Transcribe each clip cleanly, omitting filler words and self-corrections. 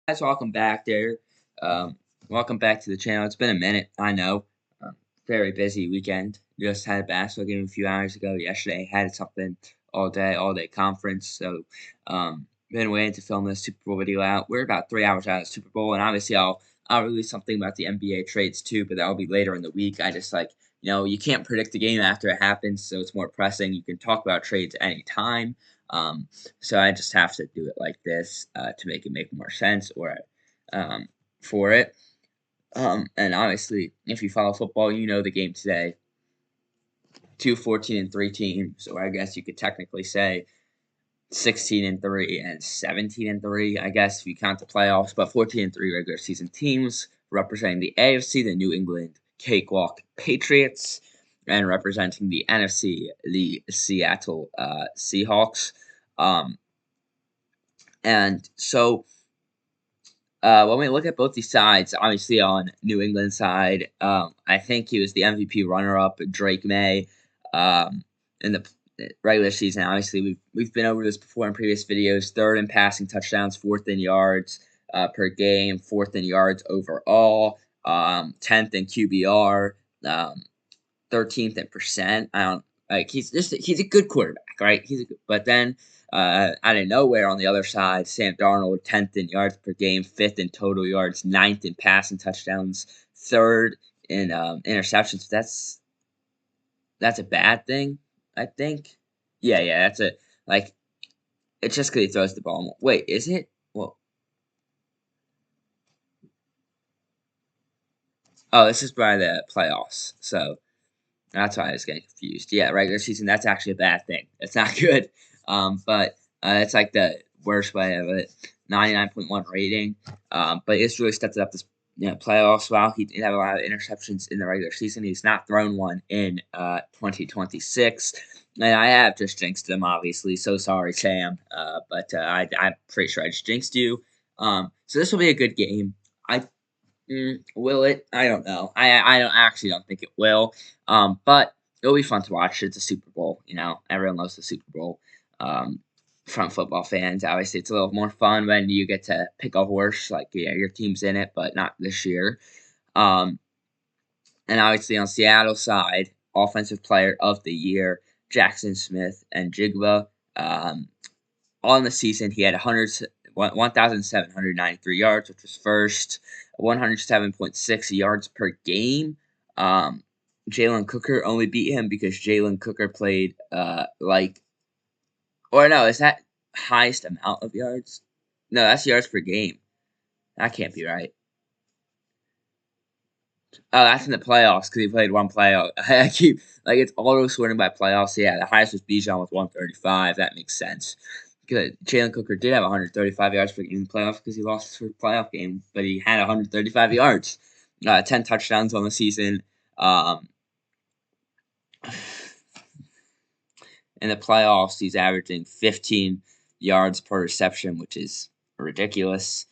Guys, welcome back there. Um, Welcome back to the channel. It's been a minute, I know. Very busy weekend. Just had a basketball game a few hours ago. Yesterday had something all day conference. So, been waiting to film this Super Bowl video out. We're about 3 hours out of the Super Bowl, and obviously I'll release something about the NBA trades too, but that'll be later in the week. I just you can't predict the game after it happens, so it's more pressing. You can talk about trades anytime. Um, so I just have to do it like this to make it make more sense or um, for it. And obviously, if you follow football, you know the game today. Two 14-3 teams, or I guess you could technically say 16-3 and 17-3. I guess if you count the playoffs, but 14-3 regular season teams representing the AFC, the New England Cakewalk Patriots, and representing the NFC, the Seattle Seahawks. Um, and so when we look at both these sides, obviously on New England side, I think he was the MVP runner-up, Drake May, in the regular season. Obviously, we've been over this before in previous videos. Third in passing touchdowns, fourth in yards per game, fourth in yards overall, 10th in QBR, 13th in percent. I don't like he's a good quarterback, right? But then out of nowhere on the other side, Sam Darnold, 10th in yards per game, 5th in total yards, 9th in passing touchdowns, 3rd in interceptions. That's a bad thing, I think. Yeah, that's a like it's just because he throws the ball more. Wait, is it? Well, oh, this is by the playoffs, so that's why I was getting confused. Yeah, regular season, that's actually a bad thing. That's not good. But it's like the worst way of it. 99.1 rating. But it's really stepped it up this playoffs. While he did have a lot of interceptions in the regular season, he's not thrown one in 2026. And I have just jinxed him, obviously. So sorry, Sam. I'm pretty sure I just jinxed you. So this will be a good game. I will it? I don't know. I don't actually don't think it will. But it'll be fun to watch. It's a Super Bowl. Everyone loves the Super Bowl. Um, from football fans, obviously, it's a little more fun when you get to pick a horse. Like, yeah, your team's in it, but not this year. Um, and obviously on Seattle side, offensive player of the year, Jackson Smith and Jigba. On the season, he had 1,793 yards, which was first, 107.6 yards per game. Um, Jalen Cooker only beat him because Jalen Cooker played or no, is that highest amount of yards? No, that's yards per game. That can't be right. Oh, that's in the playoffs because he played one playoff. I keep it's auto sorting by playoffs. Yeah, the highest was Bijan with 135. That makes sense. Because Jalen Cooker did have 135 yards per game in the playoffs because he lost his first playoff game, but he had 135 yards, 10 touchdowns on the season. In the playoffs, he's averaging 15 yards per reception, which is ridiculous.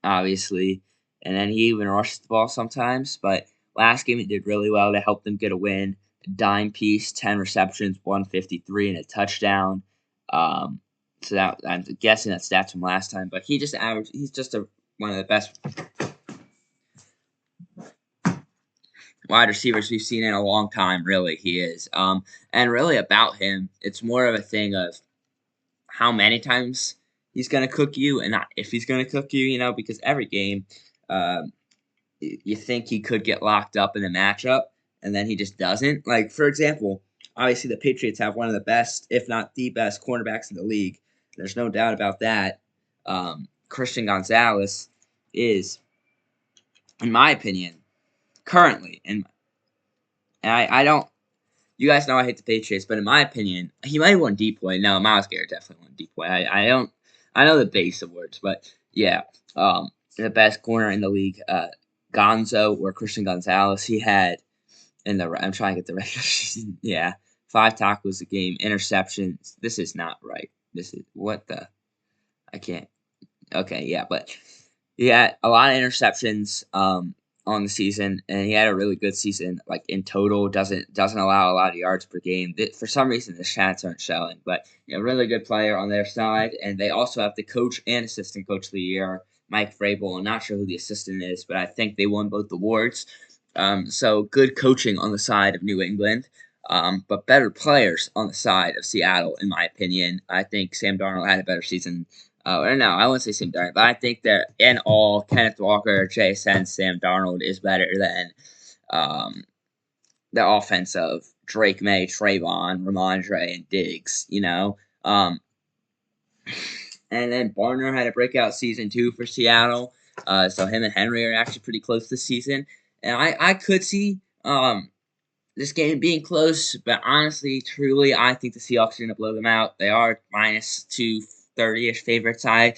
Obviously. And then he even rushes the ball sometimes. But last game he did really well to help them get a win. Dime piece, 10 receptions, 153, and a touchdown. So that I'm guessing that's stats from last time. But he just averaged. He's just one of the best wide receivers we've seen in a long time. Really, he is. And really about him, it's more of a thing of how many times he's going to cook you and not if he's going to cook you, because every game you think he could get locked up in a matchup and then he just doesn't. Like, for example, obviously the Patriots have one of the best, if not the best, cornerbacks in the league. There's no doubt about that. Christian Gonzalez is, in my opinion, currently, and I don't, you guys know I hate the Patriots, but in my opinion, he might have won Depoy. No, Myles Garrett definitely won Depoy. I know the base of words, but yeah, the best corner in the league, Gonzo or Christian Gonzalez. He had I'm trying to get the regular season. Yeah, 5 tackles a game, interceptions. This is not right. This is what the I can't. Okay, yeah, but he had a lot of interceptions. on the season, and he had a really good season. Like in total, doesn't allow a lot of yards per game. For some reason, the stats aren't showing, but really good player on their side, and they also have the coach and assistant coach of the year, Mike Vrabel. I'm not sure who the assistant is, but I think they won both awards. So good coaching on the side of New England. But better players on the side of Seattle, in my opinion. I think Sam Darnold had a better season. Or no, I wouldn't say Sam Darnold, but I think that in all, Kenneth Walker, JSN, Sam Darnold is better than um, the offense of Drake May, Trayvon, Ramondre, and Diggs, and then Barner had a breakout season too for Seattle. So him and Henry are actually pretty close this season. And I could see this game being close, but honestly, truly, I think the Seahawks are going to blow them out. They are minus 230-ish favorites. I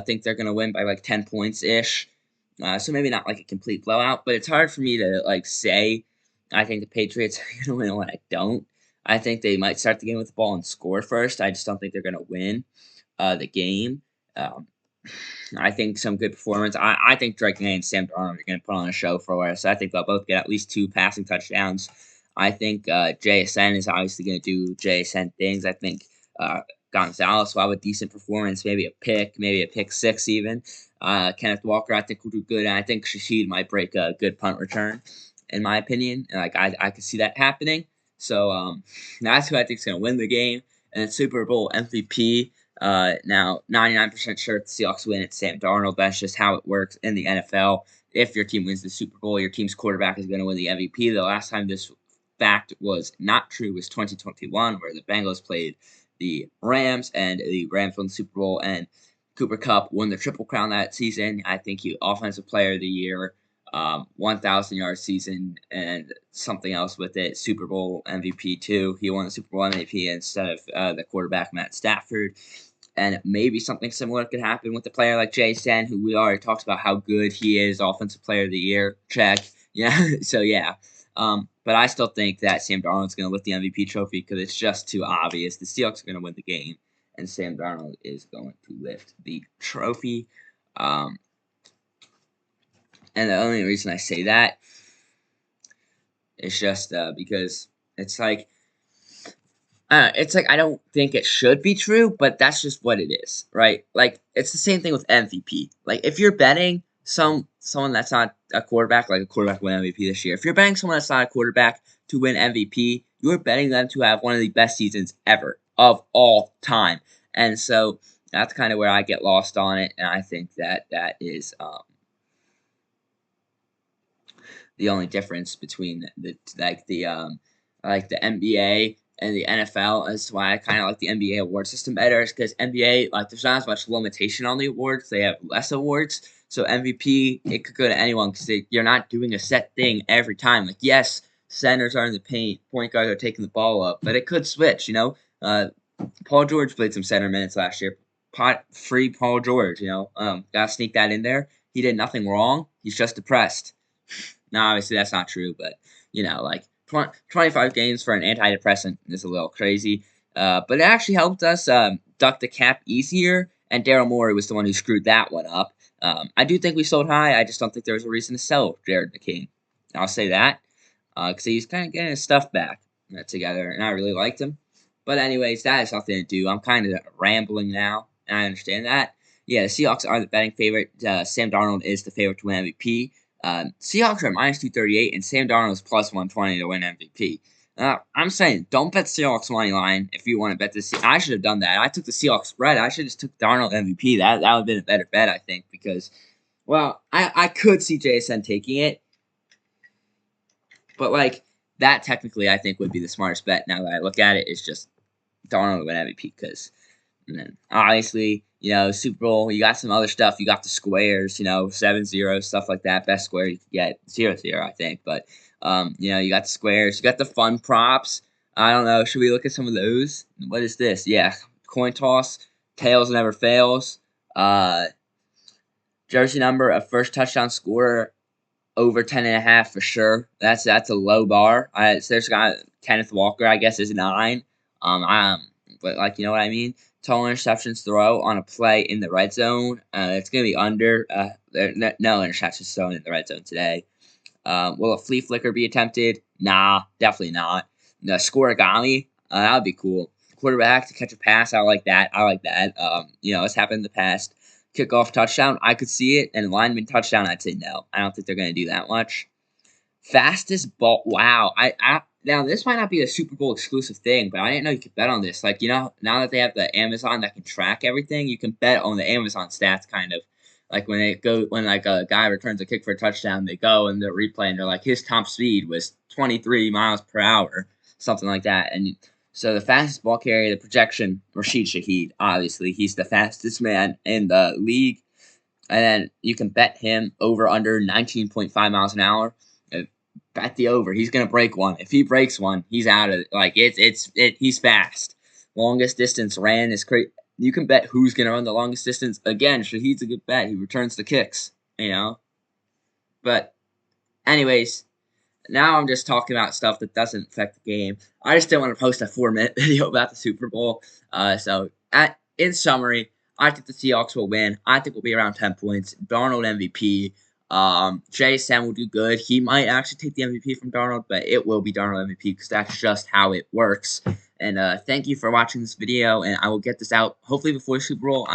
think they're going to win by like 10 points-ish. So maybe not like a complete blowout, but it's hard for me to like say I think the Patriots are going to win when I don't. I think they might start the game with the ball and score first. I just don't think they're going to win the game. Um, I think some good performance. I think Drake May and Sam Darnold are going to put on a show for us. So I think they'll both get at least 2 passing touchdowns. I think JSN is obviously going to do JSN things. I think Gonzalez will have a decent performance, maybe a pick six even. Kenneth Walker, I think, will do good. And I think Shaheed might break a good punt return, in my opinion. And, I could see that happening. So that's who I think is going to win the game. And then Super Bowl MVP. Now, 99% sure the Seahawks win. It's Sam Darnold. That's just how it works in the NFL. If your team wins the Super Bowl, your team's quarterback is going to win the MVP. The last time this fact was not true was 2021, where the Bengals played the Rams, and the Rams won the Super Bowl, and Cooper Kupp won the Triple Crown that season. I think he Offensive Player of the Year, 1,000-yard season, and something else with it, Super Bowl MVP too. He won the Super Bowl MVP instead of the quarterback Matt Stafford. And maybe something similar could happen with a player like Jason, who we already talked about how good he is, Offensive Player of the Year. Check. Yeah. So, yeah. But I still think that Sam Darnold's going to lift the MVP trophy because it's just too obvious. The Seahawks are going to win the game, and Sam Darnold is going to lift the trophy. And the only reason I say that is just because it's like I don't think it should be true, but that's just what it is, right? Like it's the same thing with MVP. Like if you're betting someone that's not a quarterback, like a quarterback win MVP this year, if you're betting someone that's not a quarterback to win MVP, you're betting them to have one of the best seasons ever of all time. And so that's kind of where I get lost on it, and I think that is the only difference between the NBA and the NFL. That's why I kind of like the NBA award system better, is because NBA, like, there's not as much limitation on the awards. They have less awards. So MVP, it could go to anyone because you're not doing a set thing every time. Like, yes, centers are in the paint, point guards are taking the ball up, but it could switch, Paul George played some center minutes last year. Free Paul George, gotta sneak that in there. He did nothing wrong. He's just depressed. Now, obviously, that's not true, but, 25 games for an antidepressant is a little crazy. But it actually helped us duck the cap easier, and Daryl Morey was the one who screwed that one up. I do think we sold high. I just don't think there was a reason to sell Jared McCain. I'll say that, because he's kind of getting his stuff back together, and I really liked him. But anyways, that has nothing to do. I'm kind of rambling now, and I understand that. Yeah, the Seahawks are the betting favorite. Sam Darnold is the favorite to win MVP. Seahawks are minus 238, and Sam Darnold is plus 120 to win MVP. I'm saying, don't bet Seahawks money line if you want to bet this. I should have done that. I took the Seahawks spread. I should have just took Darnold MVP. That would have been a better bet, I think, because, well, I could see JSN taking it, but, like, that technically I think would be the smartest bet now that I look at it, is just Darnold to win MVP, because obviously, Super Bowl, you got some other stuff. You got the squares, 7-0, stuff like that. Best square you could get, 0-0, I think. But, you got the squares. You got the fun props. I don't know. Should we look at some of those? What is this? Yeah, coin toss. Tails never fails. Jersey number of first touchdown scorer over 10.5 for sure. That's a low bar. So there's got Kenneth Walker, I guess, is 9. But you know what I mean? Total interceptions throw on a play in the red zone. It's going to be under. There no interceptions thrown in the red zone today. Will a flea flicker be attempted? Nah, definitely not. The scoregami, that would be cool. Quarterback to catch a pass, I like that. I like that. It's happened in the past. Kickoff touchdown, I could see it. And lineman touchdown, I'd say no. I don't think they're going to do that much. Fastest ball. Wow. Now this might not be a Super Bowl exclusive thing, but I didn't know you could bet on this. Like, now that they have the Amazon that can track everything, you can bet on the Amazon stats kind of. Like when like a guy returns a kick for a touchdown, they go and they're replaying. They're like his top speed was 23 miles per hour, something like that. And so the fastest ball carrier, the projection, Rashid Shaheed. Obviously, he's the fastest man in the league. And then you can bet him over under 19.5 miles an hour. Bet the over. He's gonna break one. If he breaks one, he's out of it. Like he's fast. Longest distance ran is crazy. You can bet who's gonna run the longest distance. Again, Shaheed's a good bet. He returns the kicks. But anyways, now I'm just talking about stuff that doesn't affect the game. I just didn't want to post a 4-minute video about the Super Bowl. In summary, I think the Seahawks will win. I think we'll be around 10 points. Darnold MVP. JSN will do good. He might actually take the MVP from Darnold, but it will be Darnold MVP because that's just how it works. And thank you for watching this video, and I will get this out hopefully before Super Bowl.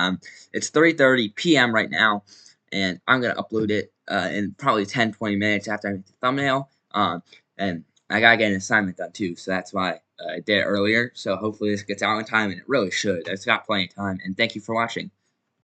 It's 3:30 p.m. right now, and I'm gonna upload it in probably 10-20 minutes after I make the thumbnail. And I gotta get an assignment done too, so that's why I did it earlier. So hopefully this gets out in time, and it really should. It's got plenty of time. And thank you for watching.